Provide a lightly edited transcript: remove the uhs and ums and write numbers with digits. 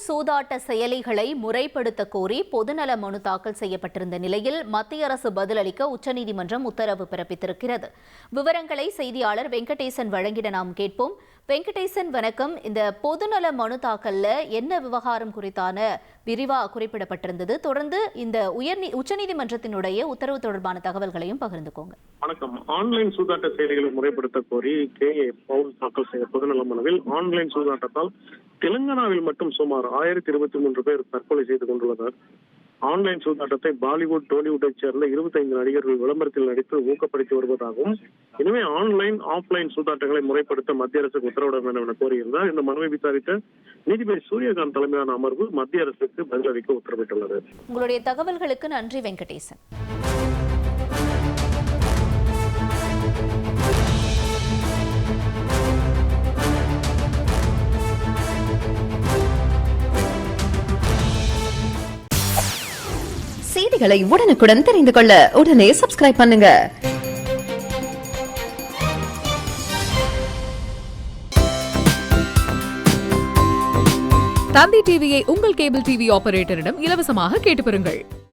சூதாட்ட செயலிகளை முறைப்படுத்த கோரி பொதுநல மனு தாக்கல் செய்யப்பட்டிருந்த நிலையில் மத்திய அரசு பதிலளிக்க உச்சநீதிமன்றம் உத்தரவு பிறப்பித்திருக்கிறது. விவரங்களை செய்தியாளர் வெங்கடேசன் வழங்கிட நாம் கேட்போம். வெங்கடேசன், வணக்கம். இந்த பொதுநல மனு தாக்கல்ல என்ன விவகாரம் குறித்தான விரிவாக குறிப்பிடப்பட்டிருந்தது? தொடர்ந்து இந்த உச்சநீதிமன்றத்தினுடைய உத்தரவு தொடர்பான தகவல்களையும் பகிர்ந்துக்கோங்க. வணக்கம். ஆன்லைன் சூதாட்ட செயலிகளை முறைப்படுத்த கோரி KA பவுல் தாக்கல் செய்த பொதுநல மனுவில் ஆன்லைன் சூதாட்டத்தால் தெலுங்கானாவில் மட்டும் சுமார் 1023 பேர் தற்கொலை செய்து கொண்டுள்ளனர். ஆன்லைன் சூதாட்டத்தை பாலிவுட், டோலிவுட்டை சேர்ந்த 25 நடிகர்கள் விளம்பரத்தில் நடித்து ஊக்கப்படுத்தி வருவதாகவும், எனவே ஆன்லைன், ஆஃப்லைன் சூதாட்டங்களை முறைப்படுத்த மத்திய அரசுக்கு உத்தரவிட வேண்டும் என கோரியிருந்தார். இந்த மனுவை விசாரித்த நீதிபதி சூரியகாந்த் தலைமையிலான அமர்வு மத்திய அரசுக்கு பதிலளிக்க உத்தரவிட்டுள்ளது. உங்களுடைய தகவல்களுக்கு நன்றி வெங்கடேசன். செய்திகளை உடனுக்குடன் தெரிந்து கொள்ள உடனே சப்ஸ்கிரைப் பண்ணுங்க. தந்தி டிவியை உங்கள் கேபிள் டிவி ஆபரேட்டரிடம் இலவசமாக கேட்டு பெறுங்கள்.